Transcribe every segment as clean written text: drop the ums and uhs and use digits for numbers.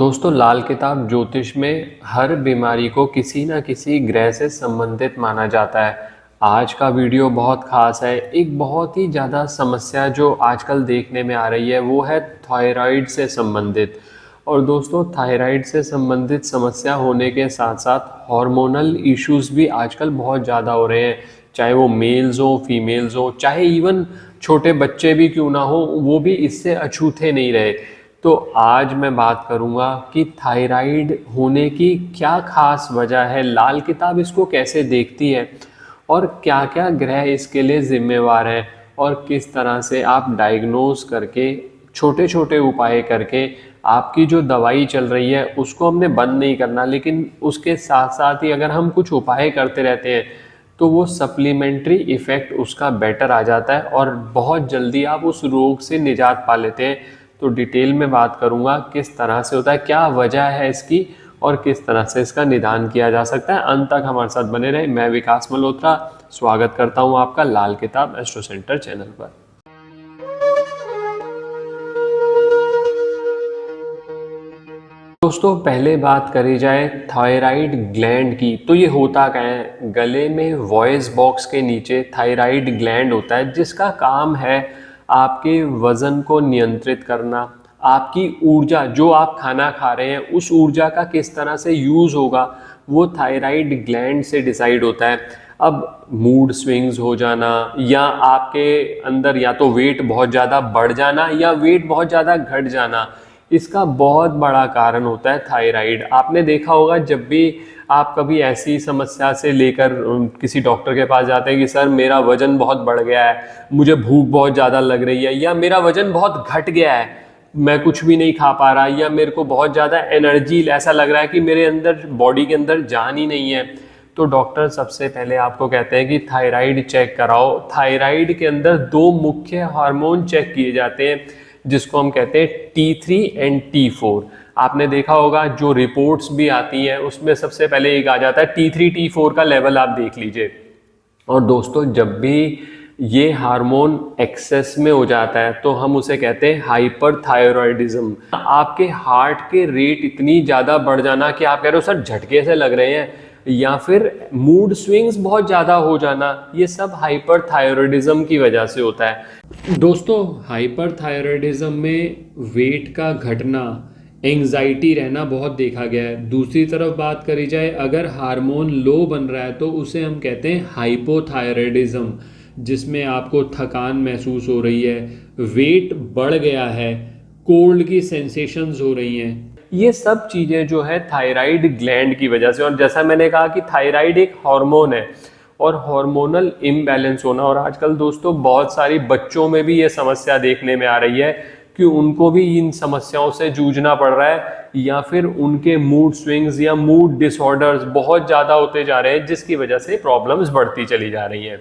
दोस्तों, लाल किताब ज्योतिष में हर बीमारी को किसी न किसी ग्रह से संबंधित माना जाता है। आज का वीडियो बहुत खास है। एक बहुत ही ज़्यादा समस्या जो आजकल देखने में आ रही है वो है थायराइड से संबंधित। और दोस्तों, थायराइड से संबंधित समस्या होने के साथ साथ हार्मोनल इश्यूज भी आजकल बहुत ज़्यादा हो रहे हैं। चाहे वो मेल्स हो, फीमेल्स हो, चाहे इवन छोटे बच्चे भी क्यों ना हो, वो भी इससे अछूते नहीं रहे। तो आज मैं बात करूंगा कि थायराइड होने की क्या खास वजह है, लाल किताब इसको कैसे देखती है और क्या क्या ग्रह इसके लिए जिम्मेवार हैं और किस तरह से आप डायग्नोज करके छोटे छोटे उपाय करके आपकी जो दवाई चल रही है उसको हमने बंद नहीं करना, लेकिन उसके साथ साथ ही अगर हम कुछ उपाय करते रहते हैं तो वो सप्लीमेंट्री इफ़ेक्ट उसका बेटर आ जाता है और बहुत जल्दी आप उस रोग से निजात पा लेते हैं। तो डिटेल में बात करूंगा किस तरह से होता है, क्या वजह है इसकी और किस तरह से इसका निदान किया जा सकता है। अंत तक हमारे साथ बने रहे। मैं विकास मल्होत्रा स्वागत करता हूं आपका लाल किताब एस्ट्रो सेंटर चैनल पर। दोस्तों, पहले बात करी जाए थायराइड ग्लैंड की, तो ये होता क्या है। गले में वॉइस बॉक्स के नीचे थायराइड ग्लैंड होता है जिसका काम है आपके वजन को नियंत्रित करना, आपकी ऊर्जा, जो आप खाना खा रहे हैं उस ऊर्जा का किस तरह से यूज़ होगा वो थायराइड ग्लैंड से डिसाइड होता है। अब मूड स्विंग्स हो जाना या आपके अंदर या तो वेट बहुत ज़्यादा बढ़ जाना या वेट बहुत ज़्यादा घट जाना, इसका बहुत बड़ा कारण होता है थायराइड। आपने देखा होगा जब भी आप कभी ऐसी समस्या से लेकर किसी डॉक्टर के पास जाते हैं कि सर मेरा वजन बहुत बढ़ गया है, मुझे भूख बहुत ज़्यादा लग रही है, या मेरा वजन बहुत घट गया है, मैं कुछ भी नहीं खा पा रहा, या मेरे को बहुत ज़्यादा एनर्जी, ऐसा लग रहा है कि मेरे अंदर बॉडी के अंदर जान ही नहीं है, तो डॉक्टर सबसे पहले आपको कहते हैं कि थायराइड चेक कराओ। थायराइड के अंदर दो मुख्य हार्मोन चेक किए जाते हैं जिसको हम कहते हैं T3 एंड T4। आपने देखा होगा जो रिपोर्ट्स भी आती हैं उसमें सबसे पहले एक आ जाता है T3 T4 का लेवल आप देख लीजिए। और दोस्तों, जब भी ये हार्मोन एक्सेस में हो जाता है तो हम उसे कहते हैं हाइपरथायरॉयडिज्म। आपके हार्ट के रेट इतनी ज़्यादा बढ़ जाना कि आप कह रहे हो सर झटके से लग रहे हैं, या फिर मूड स्विंग्स बहुत ज़्यादा हो जाना, ये सब हाइपरथायरॉयडिज्म की वजह से होता है। दोस्तों, हाइपरथायरॉयडिज्म में वेट का घटना, एंजाइटी रहना बहुत देखा गया है। दूसरी तरफ बात करी जाए, अगर हार्मोन लो बन रहा है तो उसे हम कहते हैं हाइपोथायरॉयडिज्म, जिसमें आपको थकान महसूस हो रही है, वेट बढ़ गया है, कोल्ड की सेंसेशंस हो रही हैं। ये सब चीज़ें जो है थायराइड ग्लैंड की वजह से। और जैसा मैंने कहा कि थायराइड एक हार्मोन है और हार्मोनल इम्बैलेंस होना, और आजकल दोस्तों बहुत सारी बच्चों में भी ये समस्या देखने में आ रही है कि उनको भी इन समस्याओं से जूझना पड़ रहा है, या फिर उनके मूड स्विंग्स या मूड डिसऑर्डर्स बहुत ज़्यादा होते जा रहे हैं जिसकी वजह से प्रॉब्लम्स बढ़ती चली जा रही हैं।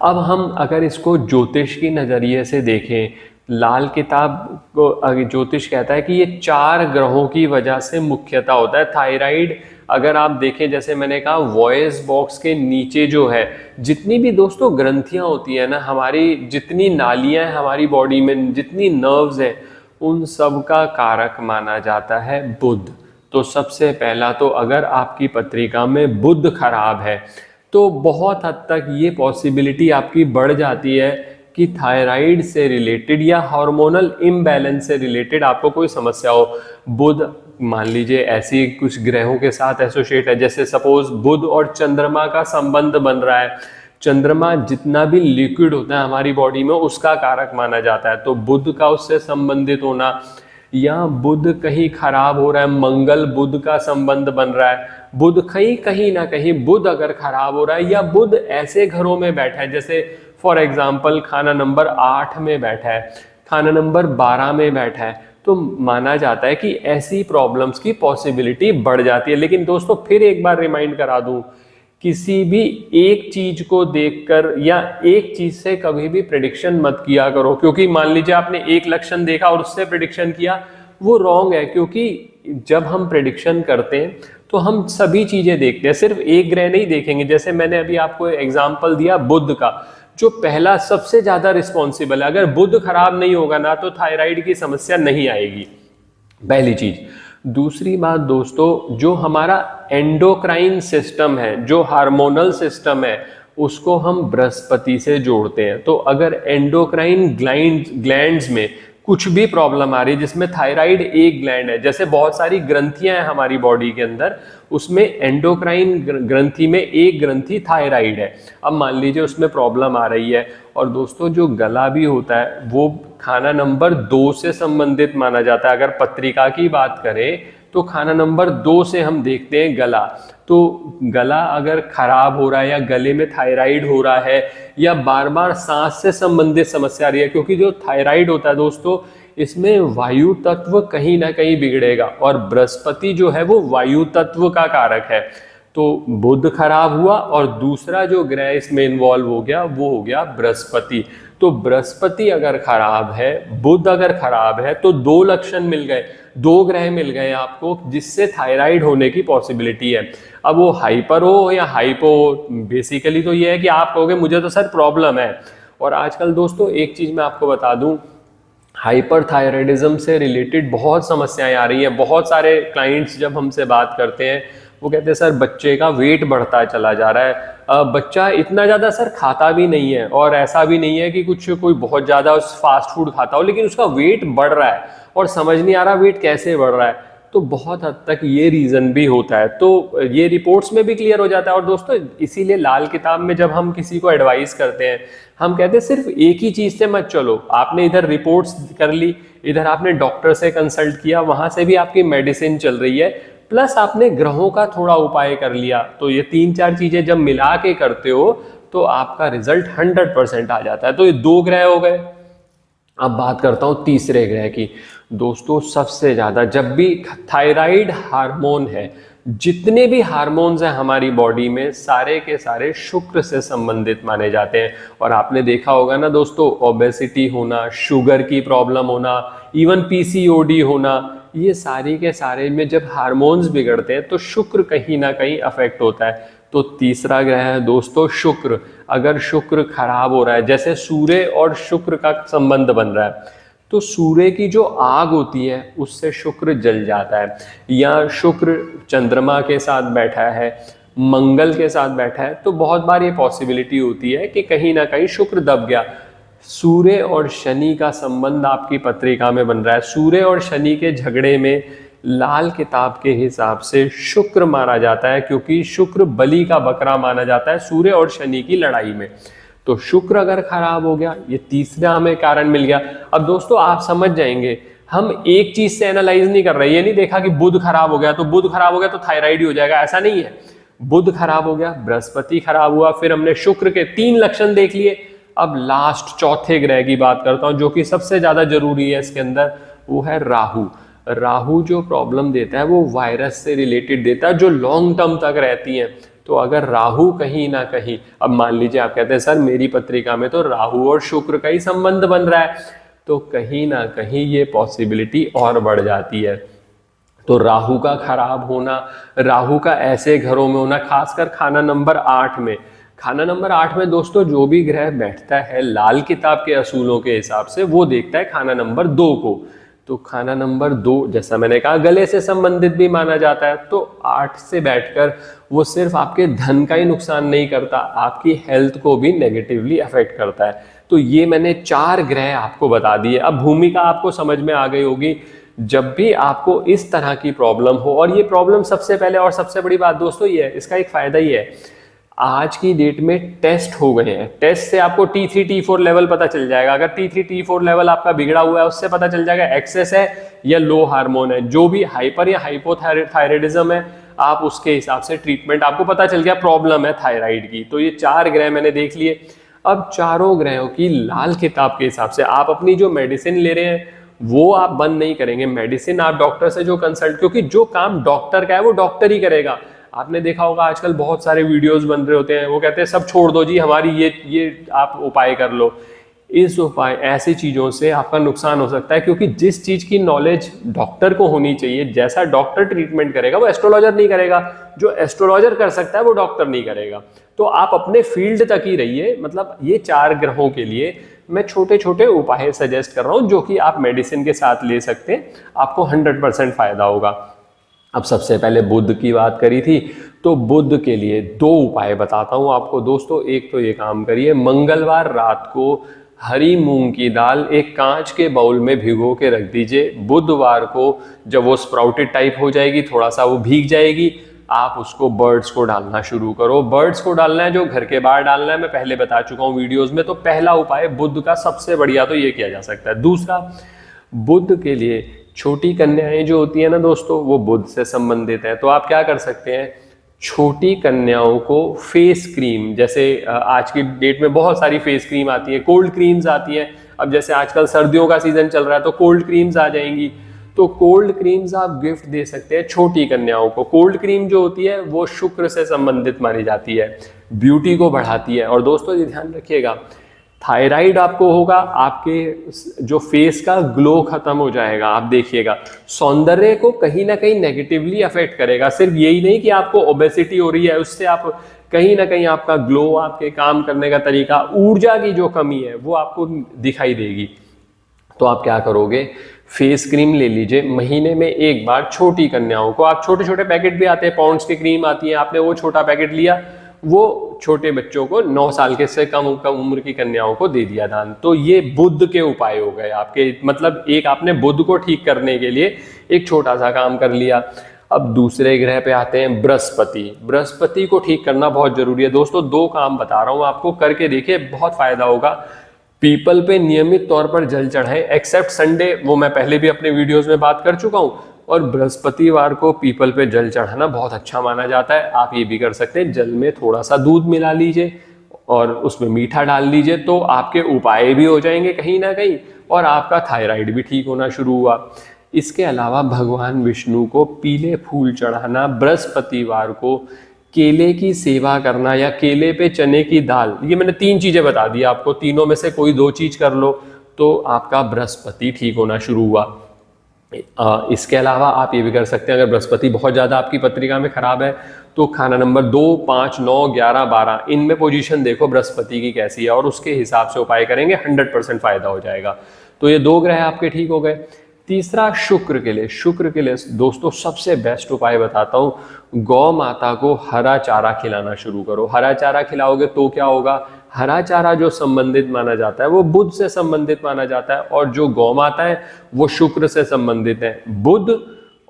अब हम अगर इसको ज्योतिष की नज़रिए से देखें, लाल किताब को ज्योतिष कहता है कि ये 4 ग्रहों की वजह से मुख्यतः होता है। थायराइड अगर आप देखें, जैसे मैंने कहा, वॉइस बॉक्स के नीचे जो है जितनी भी दोस्तों ग्रंथियां होती है ना, हमारी जितनी नालियां हैं हमारी बॉडी में, जितनी नर्व्स हैं, उन सब का कारक माना जाता है बुध। तो सबसे पहला तो अगर आपकी पत्रिका में बुध खराब है तो बहुत हद तक ये पॉसिबिलिटी आपकी बढ़ जाती है कि थायराइड से रिलेटेड या हार्मोनल इम्बैलेंस से रिलेटेड आपको कोई समस्या हो। बुध मान लीजिए ऐसी कुछ ग्रहों के साथ एसोसिएट है, जैसे सपोज बुध और चंद्रमा का संबंध बन रहा है। चंद्रमा जितना भी लिक्विड होता है हमारी बॉडी में उसका कारक माना जाता है, तो बुध का उससे संबंधित होना, या बुध कहीं खराब हो रहा है, मंगल बुध का संबंध बन रहा है, बुध कहीं ना कहीं बुध अगर खराब हो रहा है, या बुध ऐसे घरों में बैठा है जैसे फॉर एग्जाम्पल खाना नंबर 8 में बैठा है, खाना नंबर 12 में बैठा है, तो माना जाता है कि ऐसी प्रॉब्लम्स की पॉसिबिलिटी बढ़ जाती है। लेकिन दोस्तों, फिर एक बार रिमाइंड करा दूं, किसी भी एक चीज को देखकर या एक चीज से कभी भी प्रेडिक्शन मत किया करो, क्योंकि मान लीजिए आपने एक लक्षण देखा और उससे प्रेडिक्शन किया, वो रॉन्ग है। क्योंकि जब हम प्रेडिक्शन करते हैं तो हम सभी चीजें देखते हैं, सिर्फ एक ग्रह नहीं देखेंगे। जैसे मैंने अभी आपको एग्जांपल दिया बुध का, जो पहला सबसे ज्यादा रिस्पॉन्सिबल है। अगर बुध खराब नहीं होगा ना तो थायराइड की समस्या नहीं आएगी। पहली चीज। दूसरी बात दोस्तों, जो हमारा एंडोक्राइन सिस्टम है, जो हार्मोनल सिस्टम है, उसको हम बृहस्पति से जोड़ते हैं। तो अगर एंडोक्राइन ग्लैंड्स में कुछ भी प्रॉब्लम आ रही है, जिसमें थायराइड एक ग्लैंड है, जैसे बहुत सारी ग्रंथियां हैं हमारी बॉडी के अंदर, उसमें एंडोक्राइन ग्रंथि में एक ग्रंथि थायराइड है। अब मान लीजिए उसमें प्रॉब्लम आ रही है, और दोस्तों जो गला भी होता है वो खाना नंबर 2 से संबंधित माना जाता है। अगर पत्रिका की बात करें तो खाना नंबर 2 से हम देखते हैं गला। तो गला अगर खराब हो रहा है, या गले में थायराइड हो रहा है, या बार बार सांस से संबंधित समस्या आ रही है, क्योंकि जो थायराइड होता है दोस्तों, इसमें वायु तत्व कहीं ना कहीं बिगड़ेगा, और बृहस्पति जो है वो वायु तत्व का कारक है। तो बुध खराब हुआ, और दूसरा जो ग्रह इसमें इन्वॉल्व हो गया वो हो गया बृहस्पति। तो बृहस्पति अगर खराब है, बुध अगर खराब है, तो दो लक्षण मिल गए, दो ग्रह मिल गए आपको, जिससे थायराइड होने की पॉसिबिलिटी है। अब वो हाइपर हो या हाइपो हो, बेसिकली तो ये है कि आप कहोगे मुझे तो सर प्रॉब्लम है। और आजकल दोस्तों एक चीज मैं आपको बता दूं, हाइपरथायराइडिज्म से रिलेटेड बहुत समस्याएं आ रही हैं। बहुत सारे क्लाइंट्स जब हमसे बात करते हैं, वो कहते हैं सर बच्चे का वेट बढ़ता चला जा रहा है, बच्चा इतना ज़्यादा सर खाता भी नहीं है, और ऐसा भी नहीं है कि कोई बहुत ज़्यादा फास्ट फूड खाता हो, लेकिन उसका वेट बढ़ रहा है और समझ नहीं आ रहा वेट कैसे बढ़ रहा है। तो बहुत हद तक ये रीज़न भी होता है, तो ये रिपोर्ट्स में भी क्लियर हो जाता है। और दोस्तों इसीलिए लाल किताब में जब हम किसी को एडवाइस करते हैं, हम कहते हैं सिर्फ एक ही चीज़ से मत चलो। आपने इधर रिपोर्ट्स कर ली, इधर आपने डॉक्टर से कंसल्ट किया, वहाँ से भी आपकी मेडिसिन चल रही है, प्लस आपने ग्रहों का थोड़ा उपाय कर लिया, तो ये 3-4 चीज़ें जब मिला के करते हो तो आपका रिजल्ट 100% आ जाता है। तो ये 2 ग्रह हो गए। अब बात करता हूँ तीसरे ग्रह की। दोस्तों सबसे ज़्यादा जब भी थायराइड हार्मोन है, जितने भी हार्मोन्स हैं हमारी बॉडी में, सारे के सारे शुक्र से संबंधित माने जाते हैं। और आपने देखा होगा ना दोस्तों, ओबेसिटी होना, शुगर की प्रॉब्लम होना, इवन पीसीओडी होना, ये सारी के सारे में जब हार्मोन्स बिगड़ते हैं तो शुक्र कहीं ना कहीं अफेक्ट होता है। तो तीसरा ग्रह है दोस्तों शुक्र। अगर शुक्र खराब हो रहा है, जैसे सूर्य और शुक्र का संबंध बन रहा है, तो सूर्य की जो आग होती है उससे शुक्र जल जाता है। या शुक्र चंद्रमा के साथ बैठा है, मंगल के साथ बैठा है, तो बहुत बार ये पॉसिबिलिटी होती है कि कहीं ना कहीं शुक्र दब गया। सूर्य और शनि का संबंध आपकी पत्रिका में बन रहा है, सूर्य और शनि के झगड़े में लाल किताब के हिसाब से शुक्र मारा जाता है, क्योंकि शुक्र बलि का बकरा माना जाता है सूर्य और शनि की लड़ाई में। तो शुक्र अगर खराब हो गया, ये तीसरा हमें कारण मिल गया। अब दोस्तों आप समझ जाएंगे, हम एक चीज से एनालाइज नहीं कर रहे, ये नहीं देखा कि बुध खराब हो गया तो बुध खराब हो गया तो थायराइड हो जाएगा, ऐसा नहीं है। बुध खराब हो गया, बृहस्पति खराब हुआ, फिर हमने शुक्र के 3 लक्षण देख लिए। अब लास्ट चौथे ग्रह की बात करता हूं, जो कि सबसे ज्यादा जरूरी है इसके अंदर, वो है राहु। राहु जो प्रॉब्लम देता है वो वायरस से रिलेटेड देता है, जो लॉन्ग टर्म तक रहती है। तो अगर राहु कहीं ना कहीं, अब मान लीजिए आप कहते हैं सर मेरी पत्रिका में तो राहु और शुक्र का ही संबंध बन रहा है, तो कहीं ना कहीं ये पॉसिबिलिटी और बढ़ जाती है। तो राहु का खराब होना, राहु का ऐसे घरों में होना, खासकर खाना नंबर 8 में। खाना नंबर 8 में दोस्तों जो भी ग्रह बैठता है लाल किताब के असूलों के हिसाब से, वो देखता है खाना नंबर 2 को। तो खाना नंबर 2, जैसा मैंने कहा, गले से संबंधित भी माना जाता है। तो 8 से बैठकर वो सिर्फ आपके धन का ही नुकसान नहीं करता, आपकी हेल्थ को भी नेगेटिवली अफेक्ट करता है। तो ये मैंने 4 ग्रह आपको बता दिए। अब भूमिका आपको समझ में आ गई होगी। जब भी आपको इस तरह की प्रॉब्लम हो, और ये प्रॉब्लम सबसे पहले और सबसे बड़ी बात दोस्तों ये है, इसका एक फायदा ही है, आज की डेट में टेस्ट हो गए हैं। टेस्ट से आपको T3 T4 लेवल पता चल जाएगा। अगर T3 T4 लेवल आपका बिगड़ा हुआ है, उससे पता चल जाएगा एक्सेस है या लो हार्मोन है। जो भी हाइपर या हाइपोथायराइडिज्म है, आप उसके हिसाब से ट्रीटमेंट, आपको पता चल गया प्रॉब्लम है थायराइड की। तो ये 4 ग्रह मैंने देख लिए। अब चारों ग्रहों की लाल किताब के हिसाब से आप अपनी जो मेडिसिन ले रहे हैं वो आप बंद नहीं करेंगे। मेडिसिन आप डॉक्टर से जो कंसल्ट, क्योंकि जो काम डॉक्टर का है वो डॉक्टर ही करेगा। आपने देखा होगा आजकल बहुत सारे वीडियोस बन रहे होते हैं, वो कहते हैं सब छोड़ दो जी, हमारी ये आप उपाय कर लो। इस उपाय, ऐसी चीज़ों से आपका नुकसान हो सकता है, क्योंकि जिस चीज़ की नॉलेज डॉक्टर को होनी चाहिए, जैसा डॉक्टर ट्रीटमेंट करेगा वो एस्ट्रोलॉजर नहीं करेगा, जो एस्ट्रोलॉजर कर सकता है वो डॉक्टर नहीं करेगा। तो आप अपने फील्ड तक ही रहिए। मतलब ये 4 ग्रहों के लिए मैं छोटे छोटे उपाय सजेस्ट कर रहा हूँ जो कि आप मेडिसिन के साथ ले सकते हैं, आपको 100% फायदा होगा। अब सबसे पहले बुध की बात करी थी, तो बुध के लिए 2 उपाय बताता हूँ आपको दोस्तों। एक तो ये काम करिए, मंगलवार रात को हरी मूंग की दाल एक कांच के बाउल में भिगो के रख दीजिए। बुधवार को जब वो स्प्राउटेड टाइप हो जाएगी, थोड़ा सा वो भीग जाएगी, आप उसको बर्ड्स को डालना शुरू करो। बर्ड्स को डालना है जो घर के बाहर डालना है, मैं पहले बता चुका हूँ वीडियोस में। तो पहला उपाय बुध का सबसे बढ़िया तो ये किया जा सकता है। दूसरा, बुध के लिए छोटी कन्याएं जो होती है ना दोस्तों, वो बुध से संबंधित है। तो आप क्या कर सकते हैं, छोटी कन्याओं को फेस क्रीम, जैसे आज की डेट में बहुत सारी फेस क्रीम आती है, कोल्ड क्रीम्स आती हैं। अब जैसे आजकल सर्दियों का सीजन चल रहा है तो कोल्ड क्रीम्स आ जाएंगी, तो कोल्ड क्रीम्स आप गिफ्ट दे सकते हैं छोटी कन्याओं को। कोल्ड क्रीम जो होती है वो शुक्र से संबंधित मानी जाती है, ब्यूटी को बढ़ाती है। और दोस्तों ये ध्यान रखिएगा, थायराइड आपको होगा, आपके जो फेस का ग्लो खत्म हो जाएगा। आप देखिएगा, सौंदर्य को कहीं ना कहीं नेगेटिवली अफेक्ट करेगा। सिर्फ यही नहीं कि आपको ओबेसिटी हो रही है, उससे आप कहीं ना कहीं आपका ग्लो, आपके काम करने का तरीका, ऊर्जा की जो कमी है वो आपको दिखाई देगी। तो आप क्या करोगे, फेस क्रीम ले लीजिए महीने में एक बार छोटी कन्याओं को। आप छोटे छोटे पैकेट भी आते हैं, पॉन्ड्स की क्रीम आती है, आपने वो छोटा पैकेट लिया, वो छोटे बच्चों को 9 साल के से कम उम्र की कन्याओं को दे दिया दान। तो ये बुध के उपाय हो गए आपके, मतलब एक आपने बुध को ठीक करने के लिए एक छोटा सा काम कर लिया। अब दूसरे ग्रह पे आते हैं बृहस्पति। बृहस्पति को ठीक करना बहुत जरूरी है दोस्तों। 2 काम बता रहा हूं आपको, करके देखिए, बहुत फायदा होगा। पीपल पे नियमित तौर पर जल चढ़ाएं, एक्सेप्ट संडे, वो मैं पहले भी अपने वीडियोस में बात कर चुका हूं। और बृहस्पतिवार को पीपल पे जल चढ़ाना बहुत अच्छा माना जाता है। आप ये भी कर सकते हैं, जल में थोड़ा सा दूध मिला लीजिए और उसमें मीठा डाल लीजिए, तो आपके उपाय भी हो जाएंगे कहीं ना कहीं, और आपका थायराइड भी ठीक होना शुरू हुआ। इसके अलावा भगवान विष्णु को पीले फूल चढ़ाना, बृहस्पतिवार को केले की सेवा करना या केले पे चने की दाल, ये मैंने 3 चीजें बता दी आपको, तीनों में से कोई 2 चीज कर लो तो आपका बृहस्पति ठीक होना शुरू हुआ। इसके अलावा आप ये भी कर सकते हैं, अगर बृहस्पति बहुत ज़्यादा आपकी पत्रिका में खराब है तो खाना नंबर 2, 5, 9, 11, 12 इनमें पोजीशन देखो बृहस्पति की कैसी है और उसके हिसाब से उपाय करेंगे, 100% फायदा हो जाएगा। तो ये 2 ग्रह आपके ठीक हो गए। तीसरा, शुक्र के लिए। शुक्र के लिए दोस्तों सबसे बेस्ट उपाय बताता हूँ, गौ माता को हरा चारा खिलाना शुरू करो। हरा चारा खिलाओगे तो क्या होगा, हरा चारा जो संबंधित माना जाता है वो बुध से संबंधित माना जाता है, और जो गौ माता है वो शुक्र से संबंधित है। बुध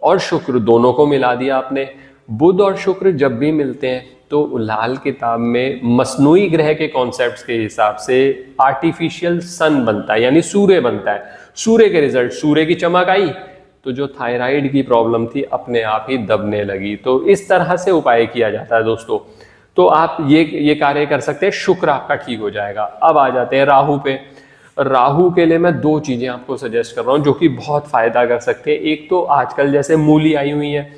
और शुक्र दोनों को मिला दिया आपने। बुध और शुक्र जब भी मिलते हैं तो लाल किताब में मसनूई ग्रह के कॉन्सेप्ट्स के हिसाब से आर्टिफिशियल सन बनता है, यानी सूर्य बनता है। सूर्य के रिजल्ट, सूर्य की चमक आई तो जो थायराइड की प्रॉब्लम थी अपने आप ही दबने लगी। तो इस तरह से उपाय किया जाता है दोस्तों। तो आप ये कार्य कर सकते हैं, शुक्र आपका ठीक हो जाएगा। अब आ जाते हैं राहु पे। राहु के लिए मैं 2 चीजें आपको सजेस्ट कर रहा हूं जो कि बहुत फायदा कर सकते हैं। एक तो आजकल जैसे मूली आई हुई है,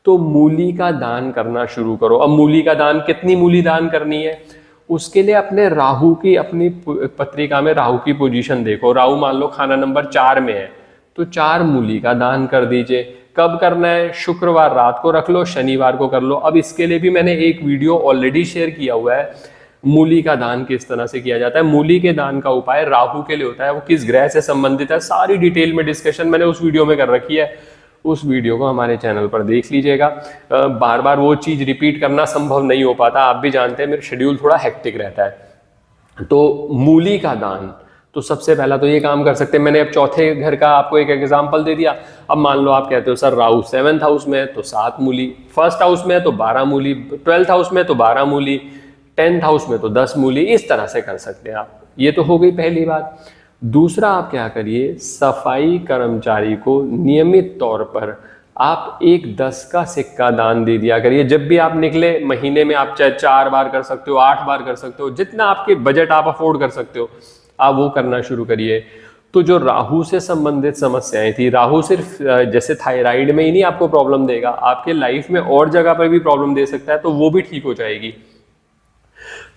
तो मूली का दान करना शुरू करो। अब मूली का दान, कितनी मूली दान करनी है, उसके लिए अपने राहु की, अपनी पत्रिका में राहु की पोजीशन देखो। राहु मान लो खाना नंबर 4 में है, तो 4 मूली का दान कर दीजिए। कब करना है, शुक्रवार रात को रख लो, शनिवार को कर लो। अब इसके लिए भी मैंने एक वीडियो ऑलरेडी शेयर किया हुआ है, मूली का दान किस तरह से किया जाता है। मूली के दान का उपाय राहु के लिए होता है, वो किस ग्रह से संबंधित है, सारी डिटेल में डिस्कशन मैंने उस वीडियो में कर रखी है। उस वीडियो को हमारे चैनल पर देख लीजिएगा। बार बार वो चीज़ रिपीट करना संभव नहीं हो पाता, आप भी जानते हैं मेरा शेड्यूल थोड़ा हेक्टिक रहता है। तो मूली का दान, तो सबसे पहला तो ये काम कर सकते हैं। मैंने अब चौथे घर का आपको एक एग्जांपल दे दिया। अब मान लो आप कहते हो सर राहु 7th हाउस में है तो 7 मूली, 1st हाउस में है तो 12 मूली, 12th हाउस में तो 12 मूली, 10th हाउस में तो 10 मूली, इस तरह से कर सकते हैं आप। ये तो हो गई पहली बात। दूसरा, आप क्या करिए, सफाई कर्मचारी को नियमित तौर पर आप एक 10 का सिक्का दान दे दिया करिए। जब भी आप निकले, महीने में आप चाहे 4 बार कर सकते हो, 8 बार कर सकते हो, जितना आपके बजट आप अफोर्ड कर सकते हो आप वो करना शुरू करिए। तो जो राहु से संबंधित समस्याएं थी, राहु सिर्फ जैसे थायराइड में ही नहीं आपको प्रॉब्लम देगा, आपके लाइफ में और जगह पर भी प्रॉब्लम दे सकता है, तो वो भी ठीक हो जाएगी।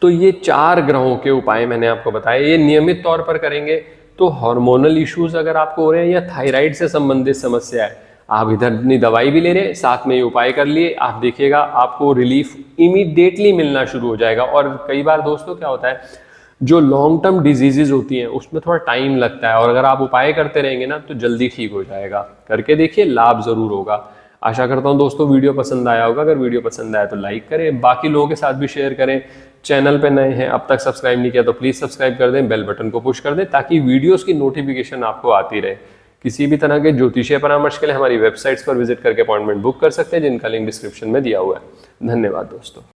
तो ये 4 ग्रहों के उपाय मैंने आपको बताए, ये नियमित तौर पर करेंगे तो हार्मोनल इश्यूज अगर आपको हो रहे हैं या थायराइड से संबंधित समस्या है, आप इधर अपनी दवाई भी ले रहे हैं, साथ में ये उपाय कर लिए, आप देखिएगा आपको रिलीफ इमीडिएटली मिलना शुरू हो जाएगा। और कई बार दोस्तों क्या होता है, जो लॉन्ग टर्म डिजीजेज होती हैं उसमें थोड़ा टाइम लगता है, और अगर आप उपाय करते रहेंगे ना तो जल्दी ठीक हो जाएगा। करके देखिए, लाभ ज़रूर होगा। आशा करता हूँ दोस्तों वीडियो पसंद आया होगा। अगर वीडियो पसंद आया तो लाइक करें, बाकी लोगों के साथ भी शेयर करें। चैनल पे नए हैं, अब तक सब्सक्राइब नहीं किया तो प्लीज़ सब्सक्राइब कर दें, बेल बटन को पुश कर दें ताकि वीडियोस की नोटिफिकेशन आपको आती रहे। किसी भी तरह के ज्योतिषीय परामर्श के लिए हमारी वेबसाइट्स पर विजिट करके अपॉइंटमेंट बुक कर सकते हैं, जिनका लिंक डिस्क्रिप्शन में दिया हुआ है। धन्यवाद दोस्तों।